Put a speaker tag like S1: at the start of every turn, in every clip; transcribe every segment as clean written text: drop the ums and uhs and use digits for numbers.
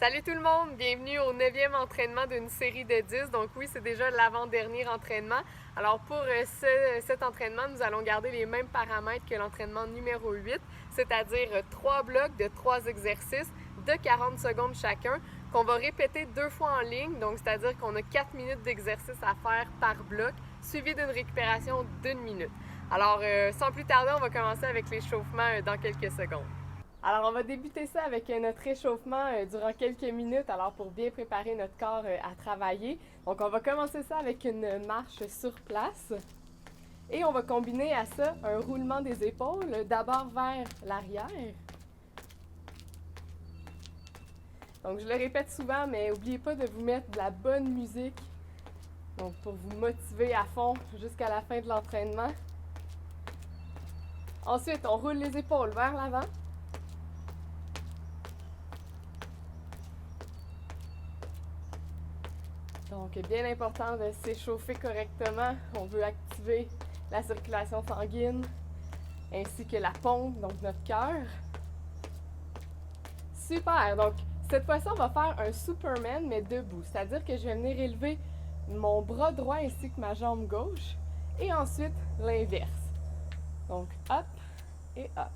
S1: Salut tout le monde, bienvenue au 9e entraînement d'une série de 10. Donc oui, c'est déjà l'avant-dernier entraînement. Alors pour cet entraînement, nous allons garder les mêmes paramètres que l'entraînement numéro 8, c'est-à-dire 3 blocs de 3 exercices de 40 secondes chacun qu'on va répéter 2 fois en ligne. Donc c'est-à-dire qu'on a 4 minutes d'exercice à faire par bloc, suivi d'une récupération d'1 minute. Alors sans plus tarder, on va commencer avec l'échauffement dans quelques secondes. Alors, on va débuter ça avec notre échauffement durant quelques minutes, alors pour bien préparer notre corps à travailler. Donc, on va commencer ça avec une marche sur place. Et on va combiner à ça un roulement des épaules, d'abord vers l'arrière. Donc, je le répète souvent, mais n'oubliez pas de vous mettre de la bonne musique. Donc, pour vous motiver à fond jusqu'à la fin de l'entraînement. Ensuite, on roule les épaules vers l'avant. Donc, bien important de s'échauffer correctement. On veut activer la circulation sanguine ainsi que la pompe, donc notre cœur. Super! Donc, cette fois-ci, on va faire un Superman, mais debout. C'est-à-dire que je vais venir élever mon bras droit ainsi que ma jambe gauche. Et ensuite, l'inverse. Donc, hop et hop.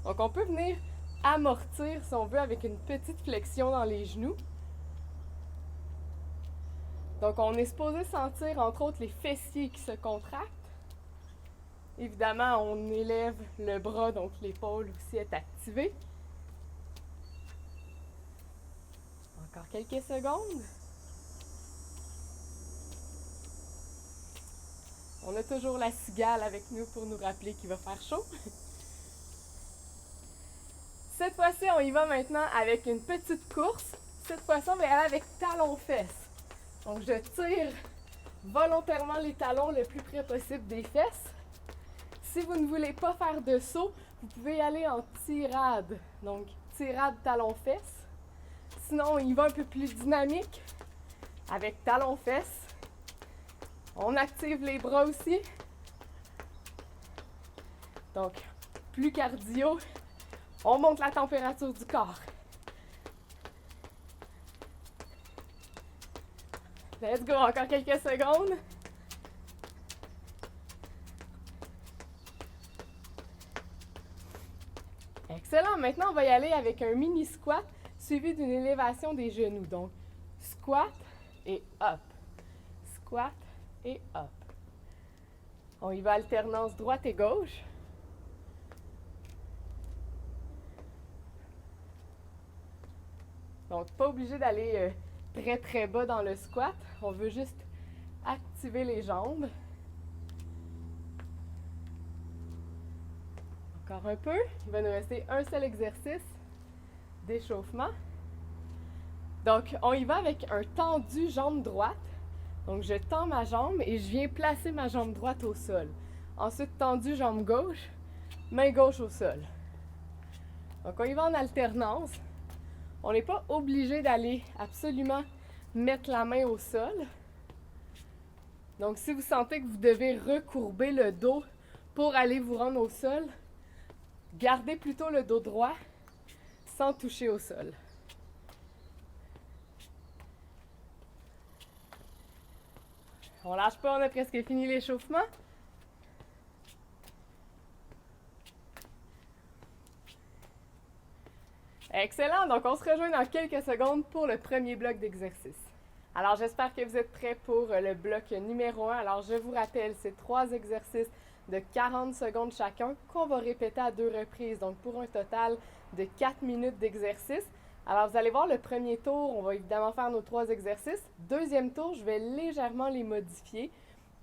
S1: Donc, on peut venir amortir, si on veut, avec une petite flexion dans les genoux. Donc, on est supposé sentir, entre autres, les fessiers qui se contractent. Évidemment, on élève le bras, donc l'épaule aussi est activée. Encore quelques secondes. On a toujours la cigale avec nous pour nous rappeler qu'il va faire chaud. Cette fois-ci, on y va maintenant avec une petite course. Cette fois-ci, on va y aller avec talons-fesses. Donc, je tire volontairement les talons le plus près possible des fesses. Si vous ne voulez pas faire de saut, vous pouvez y aller en tirade. Donc, tirade talons-fesses. Sinon, on y va un peu plus dynamique avec talons-fesses. On active les bras aussi. Donc, plus cardio. On monte la température du corps. Let's go, encore quelques secondes. Excellent, maintenant on va y aller avec un mini squat suivi d'une élévation des genoux. Donc, squat et up. Squat et up. On y va alternance droite et gauche. Donc, pas obligé d'aller très très bas dans le squat. On veut juste activer les jambes. Encore un peu. Il va nous rester un seul exercice d'échauffement. Donc, on y va avec un tendu jambe droite. Donc, je tends ma jambe et je viens placer ma jambe droite au sol. Ensuite, tendu jambe gauche, main gauche au sol. Donc, on y va en alternance. On n'est pas obligé d'aller absolument mettre la main au sol. Donc, si vous sentez que vous devez recourber le dos pour aller vous rendre au sol, gardez plutôt le dos droit sans toucher au sol. On lâche pas, on a presque fini l'échauffement. Excellent, donc on se rejoint dans quelques secondes pour le premier bloc d'exercice. Alors j'espère que vous êtes prêts pour le bloc numéro 1. Alors je vous rappelle, c'est 3 exercices de 40 secondes chacun qu'on va répéter à 2 reprises, donc pour un total de 4 minutes d'exercice. Alors vous allez voir le premier tour, on va évidemment faire nos 3 exercices. Deuxième tour, je vais légèrement les modifier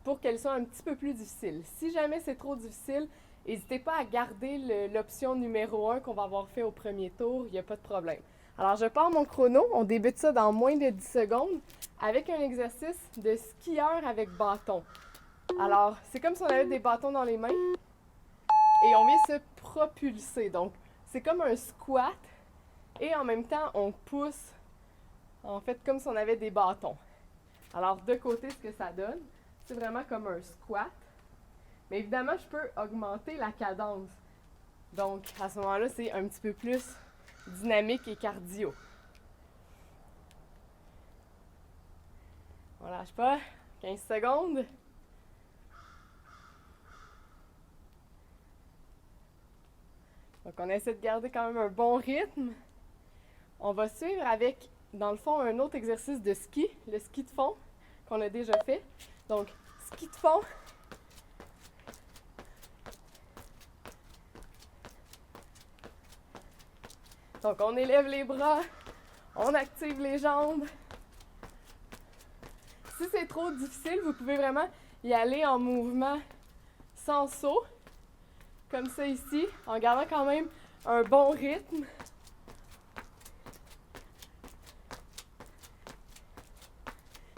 S1: pour qu'elles soient un petit peu plus difficiles. Si jamais c'est trop difficile, n'hésitez pas à garder l'option numéro 1 qu'on va avoir fait au premier tour, il n'y a pas de problème. Alors, je pars mon chrono, on débute ça dans moins de 10 secondes avec un exercice de skieur avec bâton. Alors, c'est comme si on avait des bâtons dans les mains et on vient se propulser. Donc, c'est comme un squat et en même temps, on pousse, en fait, comme si on avait des bâtons. Alors, de côté, ce que ça donne, c'est vraiment comme un squat. Mais évidemment, je peux augmenter la cadence. Donc, à ce moment-là, c'est un petit peu plus dynamique et cardio. On lâche pas. 15 secondes. Donc, on essaie de garder quand même un bon rythme. On va suivre avec, dans le fond, un autre exercice de ski, le ski de fond, qu'on a déjà fait. Donc, ski de fond. Donc, on élève les bras, on active les jambes. Si c'est trop difficile, vous pouvez vraiment y aller en mouvement sans saut, comme ça ici, en gardant quand même un bon rythme.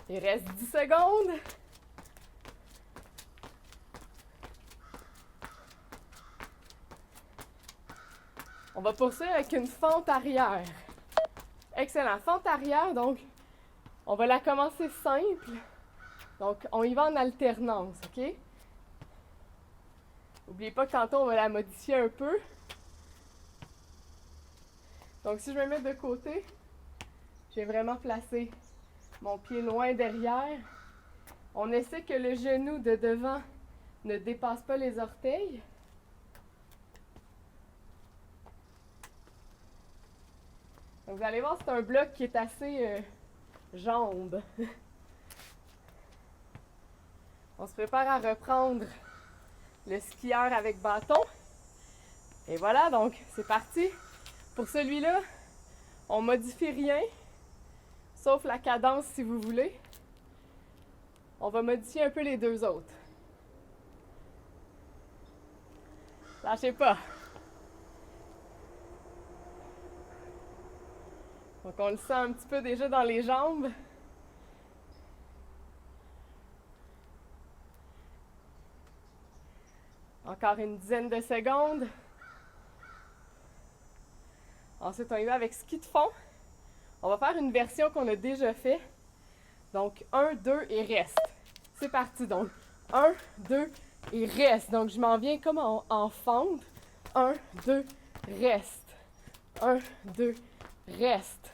S1: Il reste 10 secondes. On va poursuivre avec une fente arrière. Excellent. Fente arrière, donc, on va la commencer simple. Donc, on y va en alternance, OK? N'oubliez pas que tantôt, on va la modifier un peu. Donc, si je me mets de côté, je vais vraiment placer mon pied loin derrière. On essaie que le genou de devant ne dépasse pas les orteils. Donc, vous allez voir, c'est un bloc qui est assez jambes. On se prépare à reprendre le skieur avec bâton. Et voilà, donc c'est parti. Pour celui-là, on modifie rien, sauf la cadence si vous voulez. On va modifier un peu les deux autres. Lâchez pas. Donc on le sent un petit peu déjà dans les jambes. Encore une dizaine de secondes. Ensuite, on y va avec ski de fond. On va faire une version qu'on a déjà fait. Donc, 1, 2 et reste. C'est parti. Donc, 1, 2 et reste. Donc, je m'en viens comme en fente. 1, 2, reste. 1, 2, reste.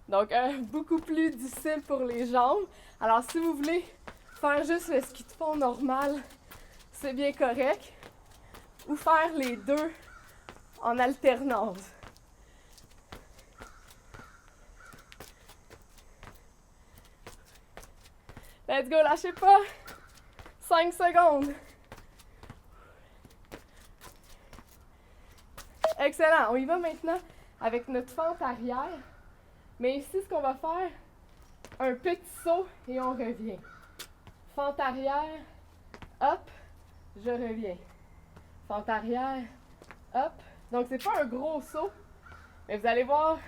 S1: Donc, beaucoup plus difficile pour les jambes. Alors, si vous voulez faire juste le ski de fond normal, c'est bien correct. Ou faire les deux en alternance. Let's go, lâchez pas. 5 secondes. Excellent. On y va maintenant avec notre fente arrière. Mais ici, ce qu'on va faire, un petit saut et on revient. Fente arrière, hop, je reviens. Fente arrière, hop. Donc, c'est pas un gros saut, mais vous allez voir,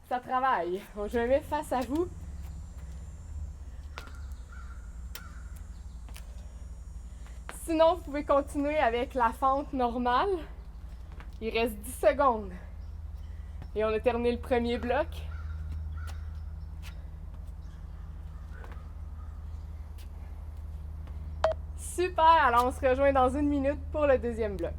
S1: ça travaille. Donc, je me mets face à vous. Sinon, vous pouvez continuer avec la fente normale. Il reste 10 secondes. Et on a terminé le premier bloc. Super! Alors, on se rejoint dans 1 minute pour le deuxième bloc.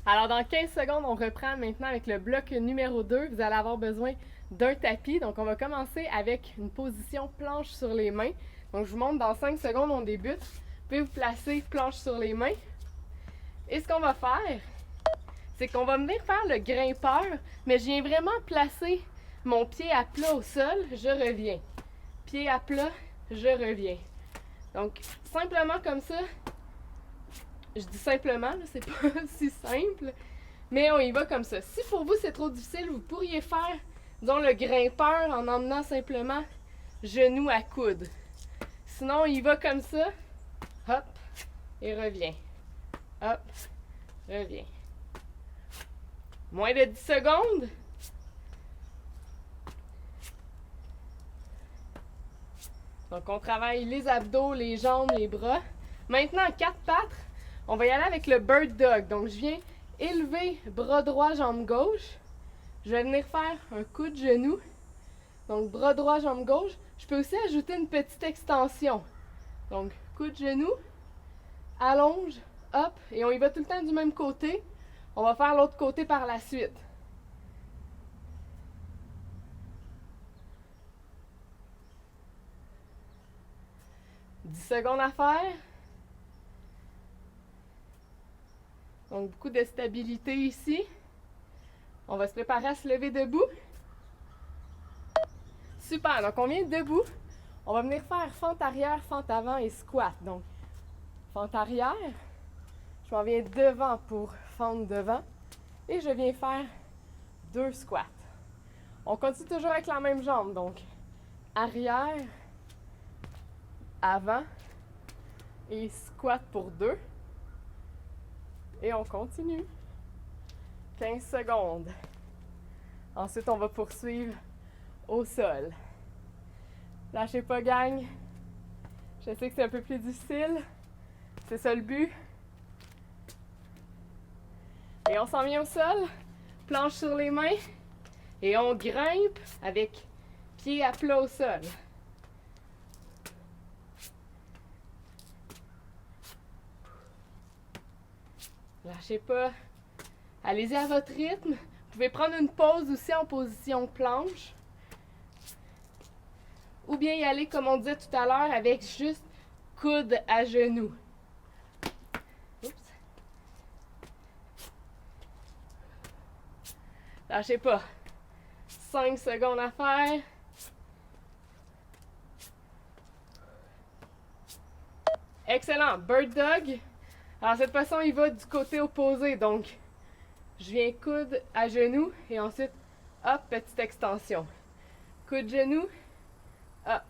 S1: Alors, dans 15 secondes, on reprend maintenant avec le bloc numéro 2. Vous allez avoir besoin d'un tapis. Donc, on va commencer avec une position planche sur les mains. Donc, je vous montre dans 5 secondes, on débute. Vous pouvez vous placer planche sur les mains. Et ce qu'on va faire, c'est qu'on va venir faire le grimpeur, mais je viens vraiment placer mon pied à plat au sol, je reviens. Pied à plat, je reviens. Donc, simplement comme ça. Je dis simplement, c'est pas si simple, mais on y va comme ça. Si pour vous c'est trop difficile, vous pourriez faire disons, le grimpeur en emmenant simplement genou à coude. Sinon, il va comme ça, hop, et revient. Hop, revient. Moins de 10 secondes. Donc, on travaille les abdos, les jambes, les bras. Maintenant, 4 pattes, on va y aller avec le bird dog. Donc, je viens élever bras droit, jambe gauche. Je vais venir faire un coup de genou. Donc, bras droit, jambe gauche. Je peux aussi ajouter une petite extension. Donc, coup de genou, allonge, hop, et on y va tout le temps du même côté. On va faire l'autre côté par la suite. « 10 secondes à faire. Donc, beaucoup de stabilité ici. On va se préparer à se lever debout. Super, donc on vient debout. On va venir faire fente arrière, fente avant et squat. Donc, fente arrière. Je m'en viens devant pour fente devant. Et je viens faire 2 squats. On continue toujours avec la même jambe. Donc, arrière, avant et squat pour 2. Et on continue. 15 secondes. Ensuite, on va poursuivre au sol. Lâchez pas, gang. Je sais que c'est un peu plus difficile. C'est ça le but. Et on s'en vient au sol. Planche sur les mains. Et on grimpe avec pied à plat au sol. Lâchez pas. Allez-y à votre rythme. Vous pouvez prendre une pause aussi en position planche. Ou bien y aller, comme on disait tout à l'heure, avec juste coude à genoux. Oups. Lâchez pas. 5 secondes à faire. Excellent. Bird dog. Alors, cette façon, il va du côté opposé. Donc, je viens coude à genoux et ensuite, hop, petite extension. Coude genou, hop.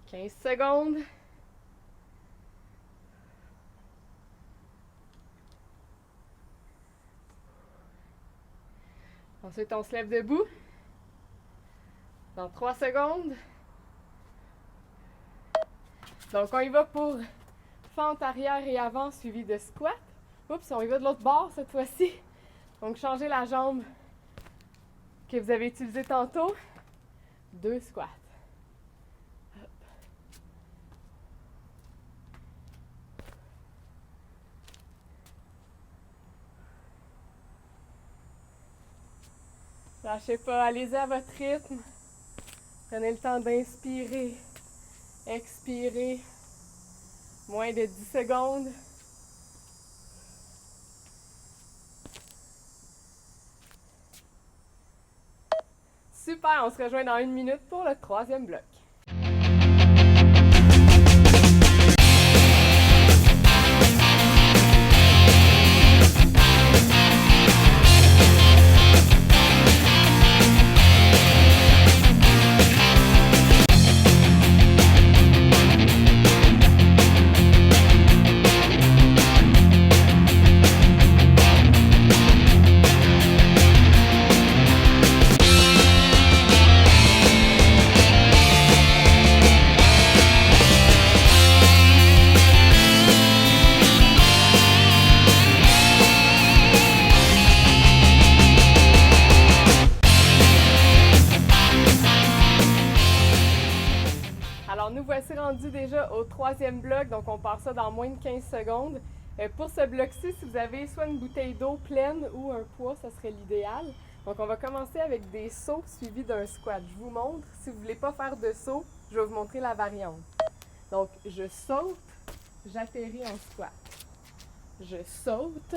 S1: « 15 secondes. Ensuite, on se lève debout. Dans 3 secondes. Donc, on y va pour fente arrière et avant suivi de squat. Oups, on y va de l'autre bord cette fois-ci. Donc, changez la jambe que vous avez utilisée tantôt. 2 squats. Hop. Lâchez pas, allez-y à votre rythme. Prenez le temps d'inspirer, expirer. Moins de 10 secondes. Super, on se rejoint dans 1 minute pour le 3e bloc. Rendu déjà au 3e bloc, donc on part ça dans moins de 15 secondes. Pour ce bloc-ci, si vous avez soit une bouteille d'eau pleine ou un poids, ça serait l'idéal. Donc on va commencer avec des sauts suivis d'un squat. Je vous montre, si vous ne voulez pas faire de saut, je vais vous montrer la variante. Donc je saute, j'atterris en squat. Je saute,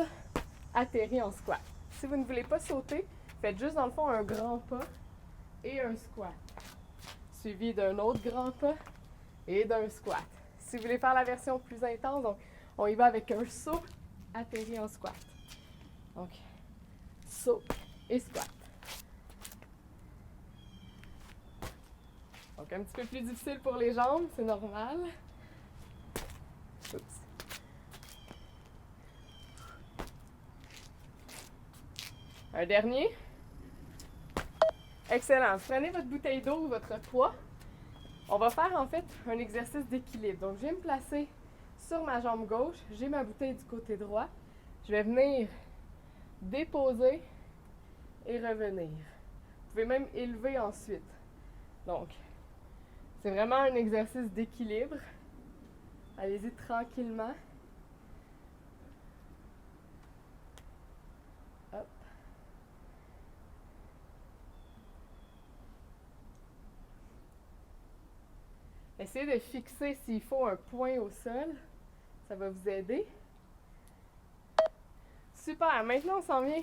S1: atterris en squat. Si vous ne voulez pas sauter, faites juste dans le fond un grand pas et un squat. suivi d'un autre grand pas et d'un squat. Si vous voulez faire la version plus intense, donc on y va avec un saut atterri en squat. Donc, saut et squat. Donc, un petit peu plus difficile pour les jambes, c'est normal. Oups. Un dernier. Excellent. Vous prenez votre bouteille d'eau ou votre poids. On va faire en fait un exercice d'équilibre. Donc, je vais me placer sur ma jambe gauche. J'ai ma bouteille du côté droit. Je vais venir déposer et revenir. Vous pouvez même élever ensuite. Donc, c'est vraiment un exercice d'équilibre. Allez-y tranquillement. Hop. Essayez de fixer s'il faut un point au sol. Ça va vous aider. Super. Maintenant, on s'en vient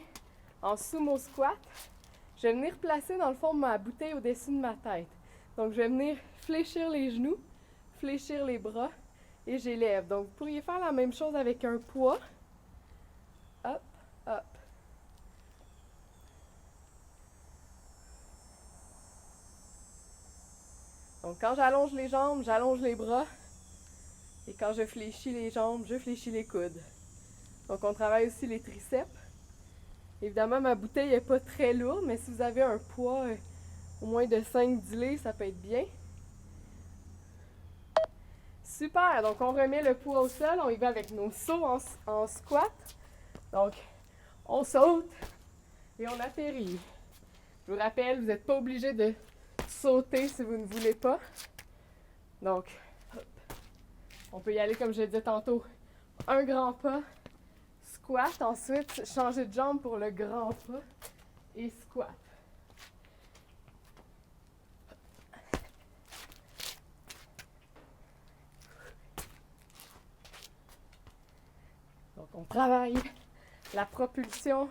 S1: en sumo squat. Je vais venir placer dans le fond ma bouteille au-dessus de ma tête. Donc, je vais venir fléchir les genoux, fléchir les bras et j'élève. Donc, vous pourriez faire la même chose avec un poids. Hop, hop. Donc, quand j'allonge les jambes, j'allonge les bras. Et quand je fléchis les jambes, je fléchis les coudes. Donc, on travaille aussi les triceps. Évidemment, ma bouteille n'est pas très lourde, mais si vous avez un poids au moins de 5-10 livres, ça peut être bien. Super! Donc, on remet le poids au sol. On y va avec nos sauts en squat. Donc, on saute et on atterrit. Je vous rappelle, vous n'êtes pas obligé de sauter si vous ne voulez pas. Donc, hop. On peut y aller comme je le disais tantôt. Un grand pas, squat. Ensuite, changer de jambe pour le grand pas et squat. Donc, on travaille la propulsion,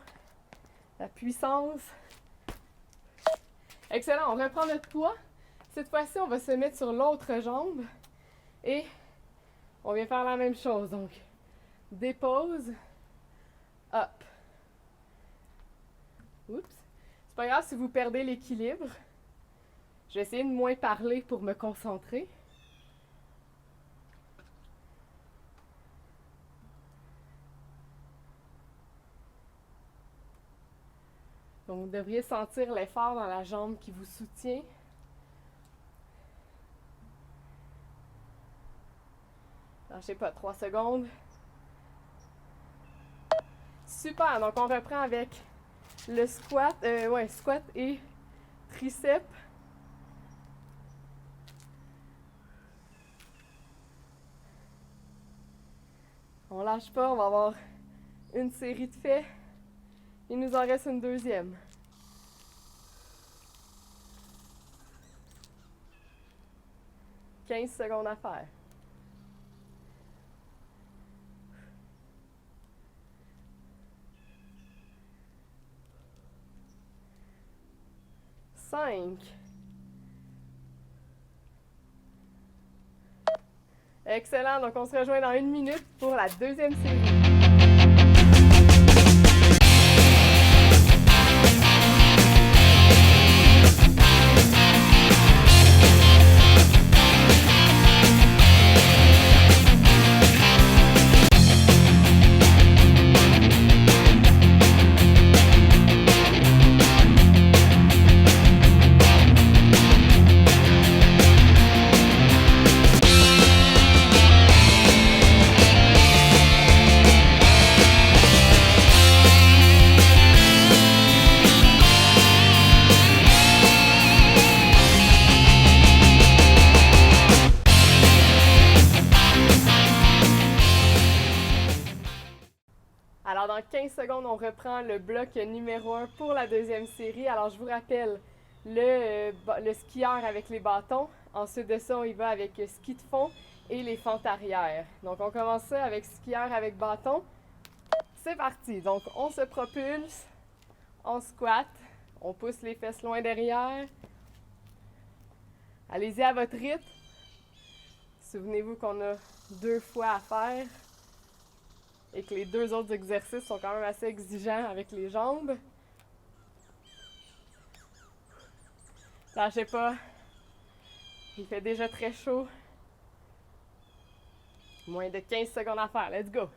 S1: la puissance. Excellent, on reprend notre poids. Cette fois-ci, on va se mettre sur l'autre jambe et on vient faire la même chose. Donc, dépose, hop. Oups. C'est pas grave si vous perdez l'équilibre. Je vais essayer de moins parler pour me concentrer. Donc, vous devriez sentir l'effort dans la jambe qui vous soutient. Lâchez pas, 3 secondes. Super, donc on reprend avec le squat, squat et triceps. On lâche pas, on va avoir une série de faits. Il nous en reste une deuxième. « 15 secondes à faire. « 5. » Excellent, donc on se rejoint dans 1 minute pour la deuxième série. Alors, dans 15 secondes, on reprend le bloc numéro 1 pour la deuxième série. Alors, je vous rappelle le skieur avec les bâtons. Ensuite de ça, on y va avec ski de fond et les fentes arrière. Donc, on commence ça avec skieur avec bâton. C'est parti! Donc, on se propulse, on squat, on pousse les fesses loin derrière. Allez-y à votre rythme. Souvenez-vous qu'on a 2 fois à faire et que les 2 autres exercices sont quand même assez exigeants avec les jambes. Lâchez pas. Il fait déjà très chaud. Moins de 15 secondes à faire. Let's go!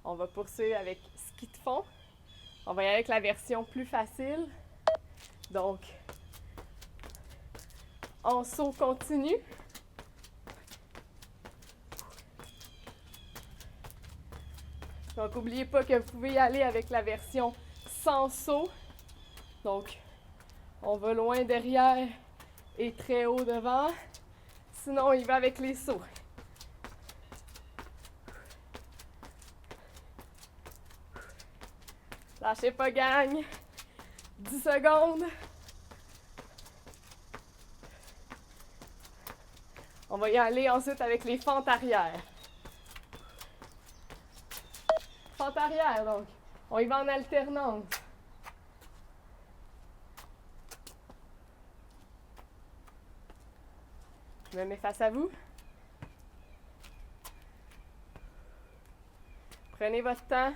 S1: On va poursuivre avec ski de fond. On va y aller avec la version plus facile. Donc, en saut continu. Donc, n'oubliez pas que vous pouvez y aller avec la version sans saut. Donc, on va loin derrière et très haut devant. Sinon, il va avec les sauts. Lâchez pas, gang. 10 secondes. On va y aller ensuite avec les fentes arrière. Fente arrière, donc. On y va en alternance. Je me mets face à vous. Prenez votre temps.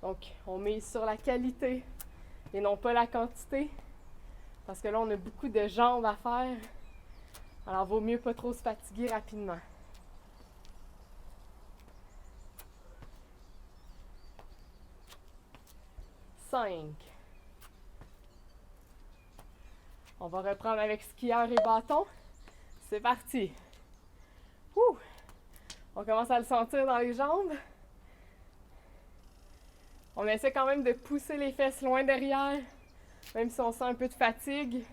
S1: Donc, on mise sur la qualité et non pas la quantité. Parce que là, on a beaucoup de jambes à faire. Alors, vaut mieux pas trop se fatiguer rapidement. 5. On va reprendre avec skieur et bâton. C'est parti. Ouh. On commence à le sentir dans les jambes. On essaie quand même de pousser les fesses loin derrière, même si on sent un peu de fatigue.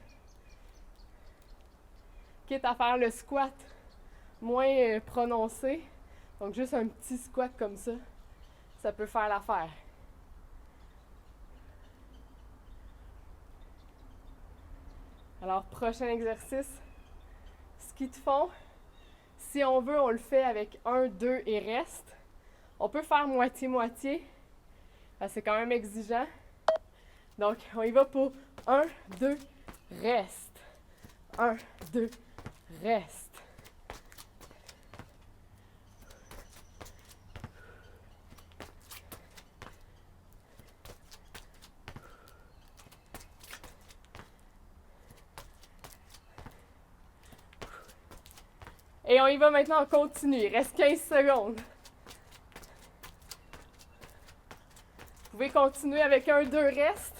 S1: Quitte à faire le squat moins prononcé. Donc juste un petit squat comme ça peut faire l'affaire. Alors, prochain exercice, ski de fond. Si on veut, on le fait avec 1, 2 et reste. On peut faire moitié-moitié. C'est quand même exigeant. Donc, on y va pour 1, 2, reste. 1, 2, reste. Et on y va maintenant en continu. Il reste 15 secondes. Vous pouvez continuer avec 1, 2, reste.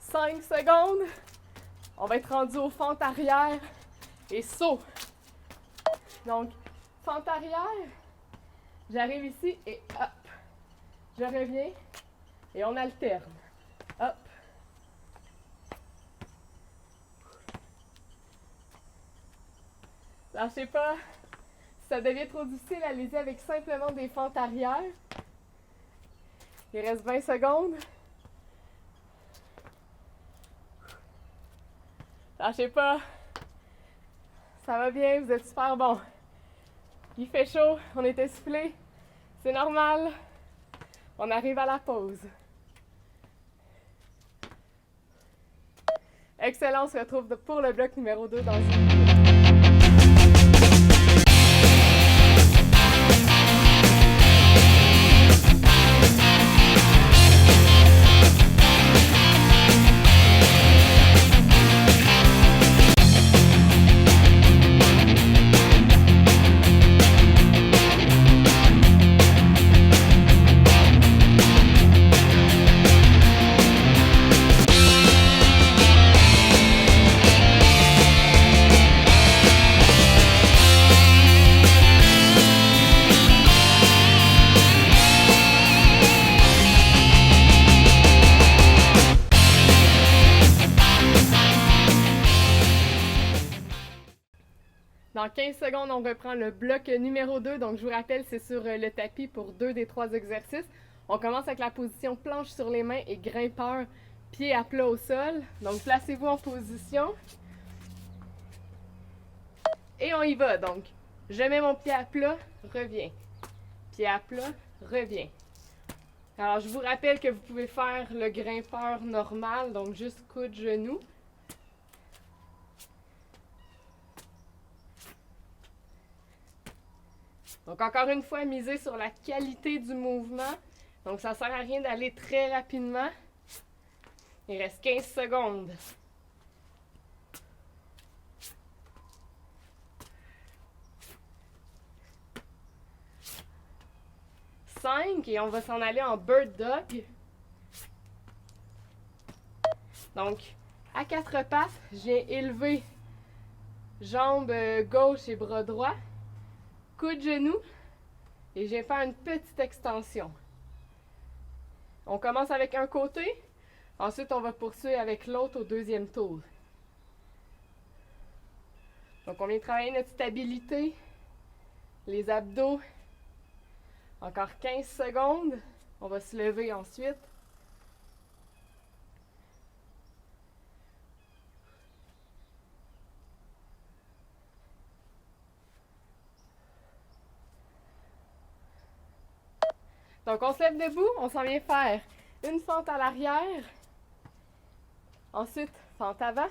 S1: 5 secondes. On va être rendu aux fentes arrière et saut. Donc, fente arrière. J'arrive ici et hop. Je reviens et on alterne. Hop. Lâchez pas. Si ça devient trop difficile, allez-y avec simplement des fentes arrière. Il reste 20 secondes. Lâchez pas. Ça va bien, vous êtes super bon. Il fait chaud, on est essoufflé. C'est normal. On arrive à la pause. Excellent, on se retrouve pour le bloc numéro 2 dans une minute. Dans 15 secondes, on reprend le bloc numéro 2. Donc, je vous rappelle, c'est sur le tapis pour 2 des 3 exercices. On commence avec la position planche sur les mains et grimpeur, pied à plat au sol. Donc, placez-vous en position. Et on y va. Donc, je mets mon pied à plat, reviens. pied à plat, reviens. Alors, je vous rappelle que vous pouvez faire le grimpeur normal, donc juste coude, genou. Donc, encore une fois, misez sur la qualité du mouvement. Donc, ça ne sert à rien d'aller très rapidement. Il reste 15 secondes. 5 et on va s'en aller en bird dog. Donc, à 4 pattes, j'ai élevé jambe gauche et bras droit, coude genou et j'ai fait une petite extension. On commence avec un côté, ensuite on va poursuivre avec l'autre au deuxième tour. Donc, on vient travailler notre stabilité, les abdos. Encore 15 secondes. On va se lever ensuite. Donc, on se lève debout. On s'en vient faire une fente à l'arrière. Ensuite, fente avant.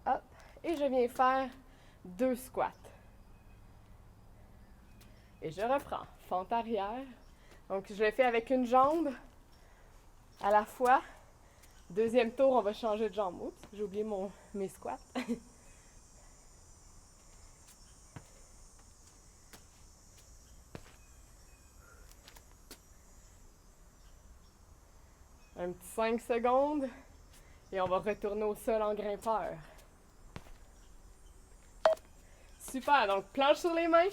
S1: Hop. Et je viens faire 2 squats. Et je reprends. Fente arrière. Donc, je le fais avec une jambe à la fois. Deuxième tour, on va changer de jambe. Oups, j'ai oublié mes squats. Un petit 5 secondes. Et on va retourner au sol en grimpeur. Super, donc planche sur les mains.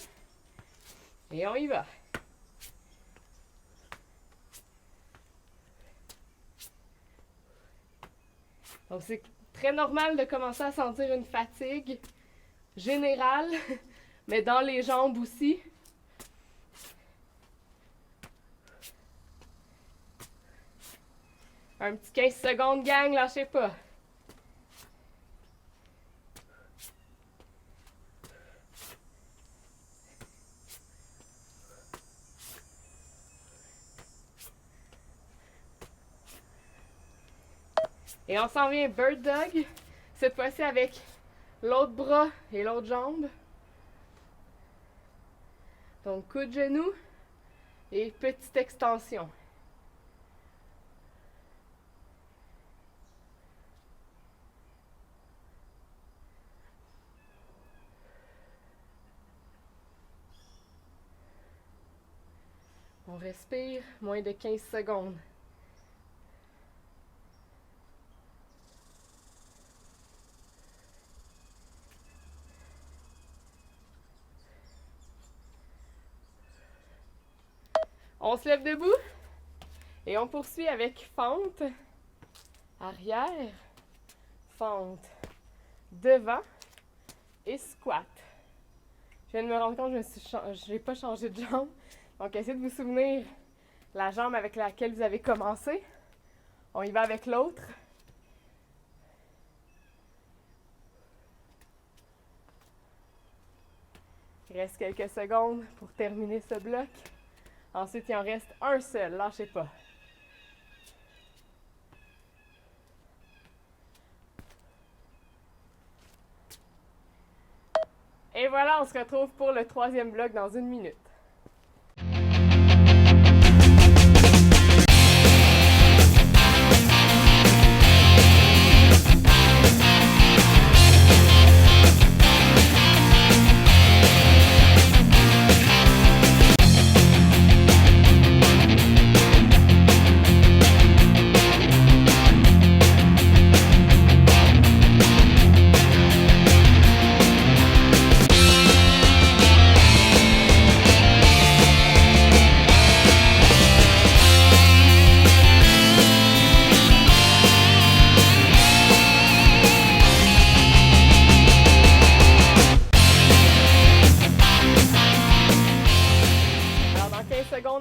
S1: Et on y va. Donc, c'est très normal de commencer à sentir une fatigue générale, mais dans les jambes aussi. Un petit 15 secondes, gang, lâchez pas. Et on s'en vient bird dog, cette fois-ci avec l'autre bras et l'autre jambe. Donc, coude genou et petite extension. On respire, moins de 15 secondes. On se lève debout et on poursuit avec fente, arrière, fente, devant et squat. Je viens de me rendre compte que je n'ai pas changé de jambe. Donc, essayez de vous souvenir la jambe avec laquelle vous avez commencé. On y va avec l'autre. Il reste quelques secondes pour terminer ce bloc. Ensuite, il en reste un seul. Lâchez pas. Et voilà, on se retrouve pour le troisième bloc dans une minute.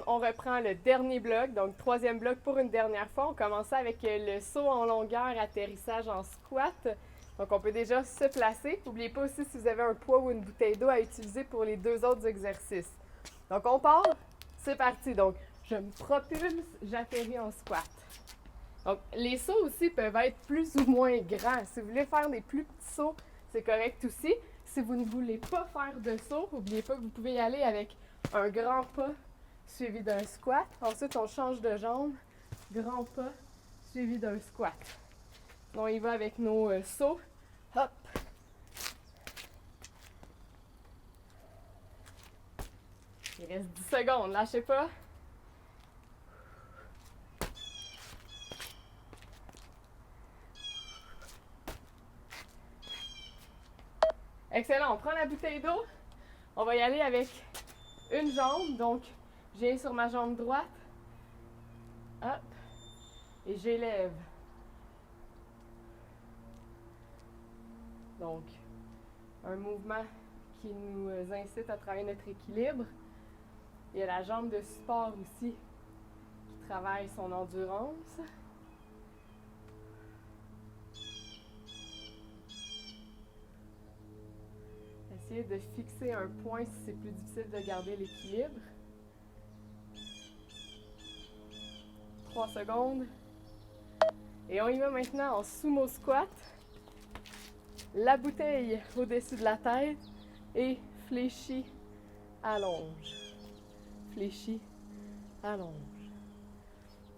S1: On reprend le dernier bloc, donc troisième bloc pour une dernière fois. On commence avec le saut en longueur, atterrissage en squat. Donc on peut déjà se placer. N'oubliez pas aussi si vous avez un poids ou une bouteille d'eau à utiliser pour les deux autres exercices. Donc, on part. C'est parti. Donc, je me propulse, j'atterris en squat. Donc, les sauts aussi peuvent être plus ou moins grands. Si vous voulez faire des plus petits sauts, c'est correct aussi. Si vous ne voulez pas faire de saut, n'oubliez pas que vous pouvez y aller avec un grand pas suivi d'un squat. Ensuite, on change de jambe. Grand pas suivi d'un squat. On y va avec nos sauts. Hop! Il reste 10 secondes, lâchez pas. Excellent, on prend la bouteille d'eau. On va y aller avec une jambe, donc je viens sur ma jambe droite. Hop! Et j'élève. Donc, un mouvement qui nous incite à travailler notre équilibre. Il y a la jambe de support aussi qui travaille son endurance. Essayez de fixer un point si c'est plus difficile de garder l'équilibre. 3 secondes. Et on y va maintenant en sumo squat. La bouteille au-dessus de la tête et fléchi, allonge. Fléchi, allonge.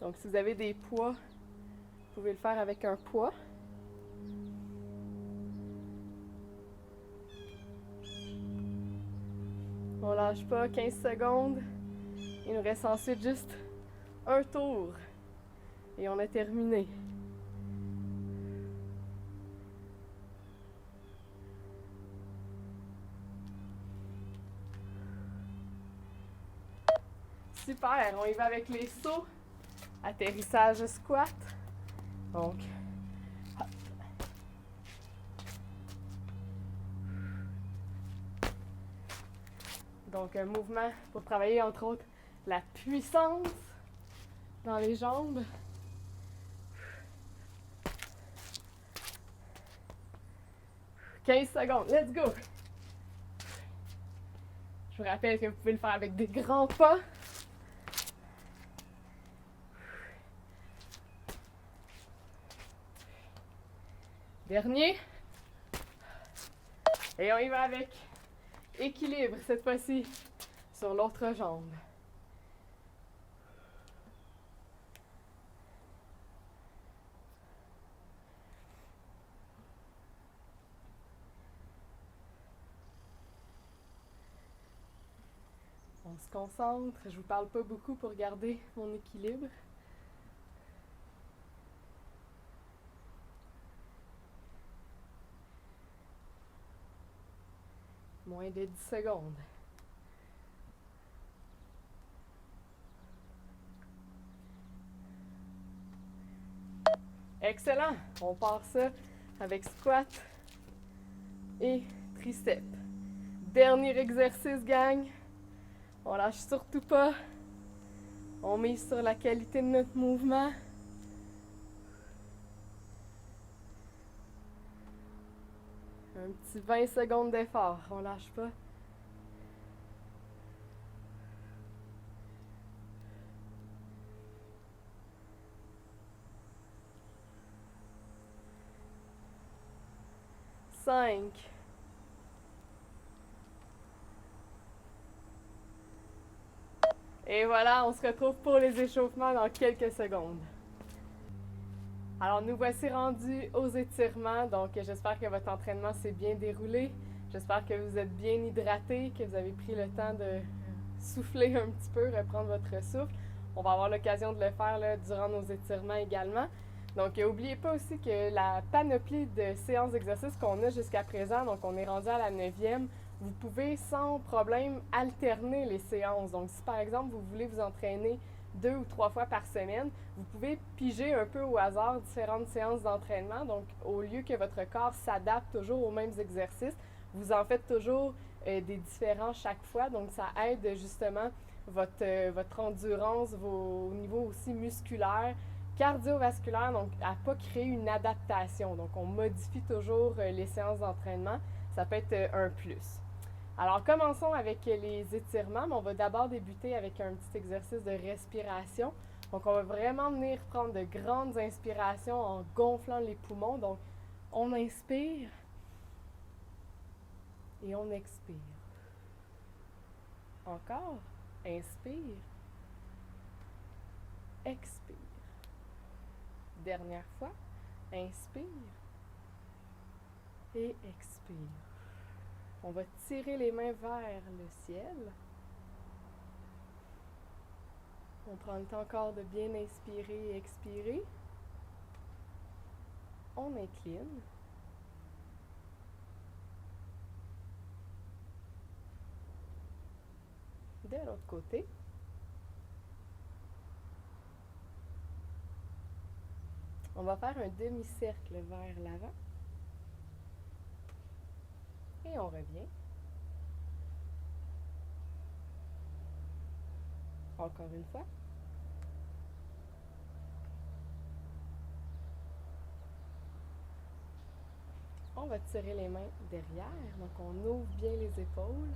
S1: Donc, si vous avez des poids, vous pouvez le faire avec un poids. On lâche pas, 15 secondes. Il nous reste ensuite juste un tour. Et on a terminé. Super, on y va avec les sauts. Atterrissage squat. Donc, hop. Donc, un mouvement pour travailler entre autres la puissance dans les jambes. « 15 secondes, let's go! » Je vous rappelle que vous pouvez le faire avec des grands pas. Dernier. Et on y va avec équilibre cette fois-ci sur l'autre jambe. On se concentre. Je vous parle pas beaucoup pour garder mon équilibre. Moins de 10 secondes. Excellent! On part ça avec squat et triceps. Dernier exercice, gang. On lâche surtout pas. On mise sur la qualité de notre mouvement. Un petit 20 secondes d'effort. On lâche pas. Cinq. Et voilà, on se retrouve pour les échauffements dans quelques secondes. Alors, nous voici rendus aux étirements. Donc, j'espère que votre entraînement s'est bien déroulé. J'espère que vous êtes bien hydraté, que vous avez pris le temps de souffler un petit peu, reprendre votre souffle. On va avoir l'occasion de le faire là, durant nos étirements également. Donc, n'oubliez pas aussi que la panoplie de séances d'exercice qu'on a jusqu'à présent, donc on est rendu à la 9e, vous pouvez sans problème alterner les séances. Donc, si par exemple, vous voulez vous entraîner 2 ou 3 fois par semaine, vous pouvez piger un peu au hasard différentes séances d'entraînement. Donc, au lieu que votre corps s'adapte toujours aux mêmes exercices, vous en faites toujours des différents chaque fois. Donc, ça aide justement votre endurance, au niveau aussi musculaire, cardiovasculaire, donc à ne pas créer une adaptation. Donc, on modifie toujours les séances d'entraînement. Ça peut être un plus. Alors, commençons avec les étirements, mais on va d'abord débuter avec un petit exercice de respiration. Donc, on va vraiment venir prendre de grandes inspirations en gonflant les poumons. Donc, on inspire et on expire. Encore, inspire, expire. Dernière fois, inspire et expire. On va tirer les mains vers le ciel. On prend le temps encore de bien inspirer et expirer. On incline. De l'autre côté. On va faire un demi-cercle vers l'avant. Et on revient. Encore une fois. On va tirer les mains derrière. Donc, on ouvre bien les épaules.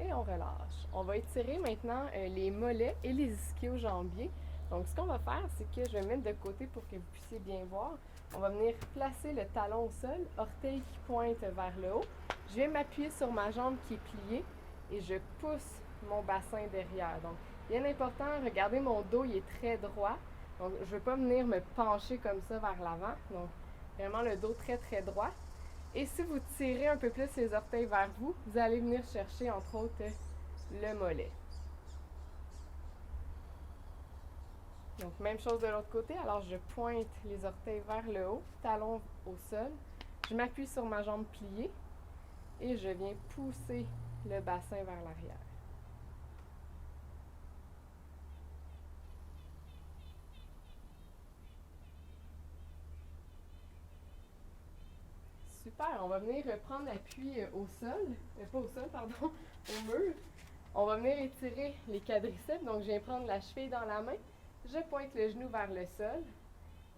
S1: Et on relâche. On va étirer maintenant les mollets et les ischio-jambiers. Donc, ce qu'on va faire, c'est que je vais mettre de côté pour que vous puissiez bien voir. On va venir placer le talon au sol, orteil qui pointe vers le haut. Je vais m'appuyer sur ma jambe qui est pliée et je pousse mon bassin derrière. Donc, bien important, regardez mon dos, il est très droit. Donc, je ne veux pas venir me pencher comme ça vers l'avant. Donc, vraiment le dos très, très droit. Et si vous tirez un peu plus les orteils vers vous, vous allez venir chercher, entre autres, le mollet. Donc, même chose de l'autre côté. Alors, je pointe les orteils vers le haut, talon au sol. Je m'appuie sur ma jambe pliée et je viens pousser le bassin vers l'arrière. Super, on va venir prendre appui au sol, pas au sol, pardon, au mur. On va venir étirer les quadriceps, donc je viens prendre la cheville dans la main, je pointe le genou vers le sol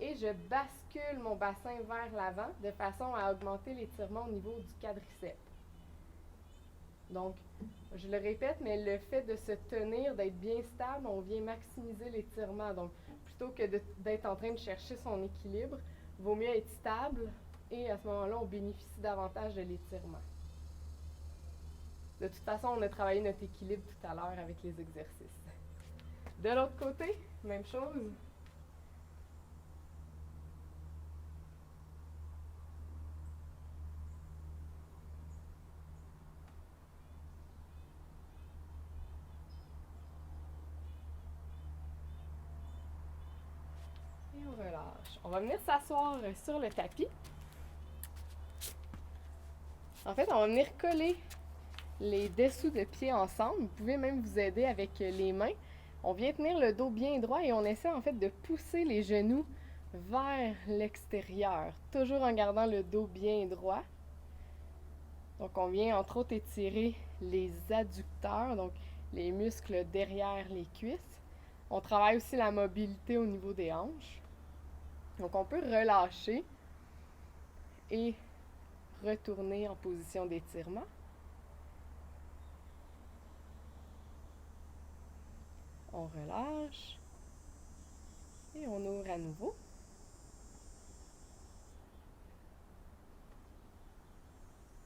S1: et je bascule mon bassin vers l'avant de façon à augmenter l'étirement au niveau du quadriceps. Donc, je le répète, mais le fait de se tenir, d'être bien stable, on vient maximiser l'étirement. Donc, plutôt que d'être en train de chercher son équilibre, il vaut mieux être stable et à ce moment-là, on bénéficie davantage de l'étirement. De toute façon, on a travaillé notre équilibre tout à l'heure avec les exercices. De l'autre côté, même chose. Et on relâche. On va venir s'asseoir sur le tapis. En fait, on va venir coller les dessous de pieds ensemble. Vous pouvez même vous aider avec les mains. On vient tenir le dos bien droit et on essaie en fait de pousser les genoux vers l'extérieur, toujours en gardant le dos bien droit. Donc on vient entre autres étirer les adducteurs, donc les muscles derrière les cuisses. On travaille aussi la mobilité au niveau des hanches. Donc on peut relâcher et retourner en position d'étirement. On relâche et on ouvre à nouveau.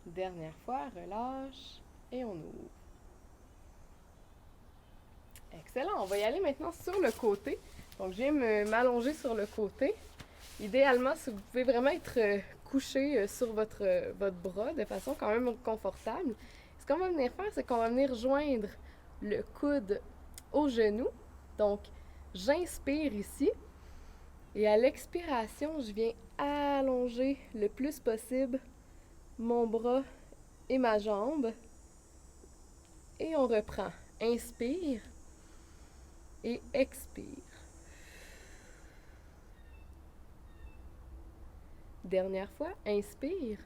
S1: Dernière fois, relâche et on ouvre. Excellent, on va y aller maintenant sur le côté. Donc je viens m'allonger sur le côté. Idéalement, si vous pouvez vraiment être couché sur votre bras de façon quand même confortable. Ce qu'on va venir faire, c'est qu'on va venir joindre le coude au genou. Donc, j'inspire ici. Et à l'expiration, je viens allonger le plus possible mon bras et ma jambe. Et on reprend. Inspire et expire. Dernière fois, inspire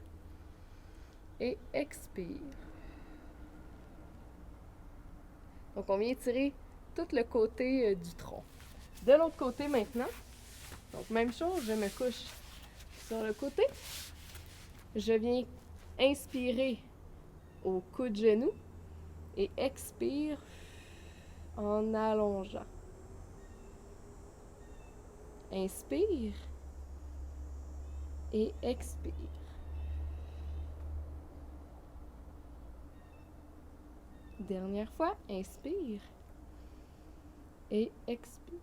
S1: et expire. Donc, on vient étirer tout le côté du tronc. De l'autre côté maintenant. Donc, même chose, je me couche sur le côté. Je viens inspirer au coude genou et expire en allongeant. Inspire et expire. Dernière fois, inspire et expire.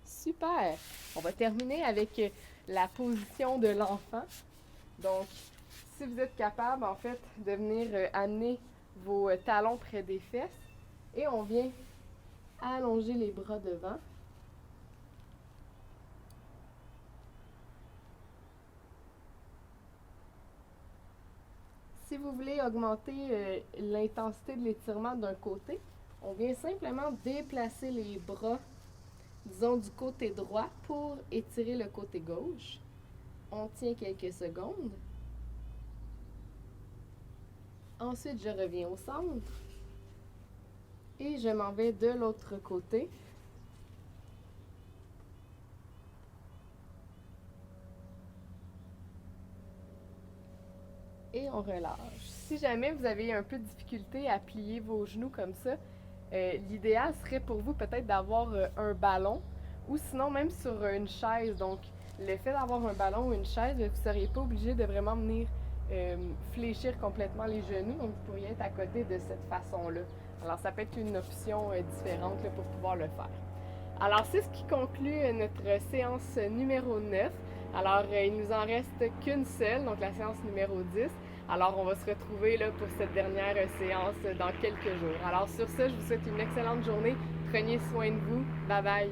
S1: Super! On va terminer avec la position de l'enfant. Donc, si vous êtes capable, en fait, de venir amener vos talons près des fesses et on vient allonger les bras devant. Si vous voulez augmenter l'intensité de l'étirement d'un côté, on vient simplement déplacer les bras, disons, du côté droit pour étirer le côté gauche. On tient quelques secondes. Ensuite, je reviens au centre et je m'en vais de l'autre côté. Et on relâche. Si jamais vous avez un peu de difficulté à plier vos genoux comme ça, l'idéal serait pour vous peut-être d'avoir un ballon ou sinon même sur une chaise. Donc, le fait d'avoir un ballon ou une chaise, vous ne seriez pas obligé de vraiment venir fléchir complètement les genoux. Donc, vous pourriez être à côté de cette façon-là. Alors, ça peut être une option différente là, pour pouvoir le faire. Alors, c'est ce qui conclut notre séance numéro 9. Alors, il nous en reste qu'une seule, donc la séance numéro 10. Alors, on va se retrouver là, pour cette dernière séance dans quelques jours. Alors, sur ce, je vous souhaite une excellente journée. Prenez soin de vous. Bye bye!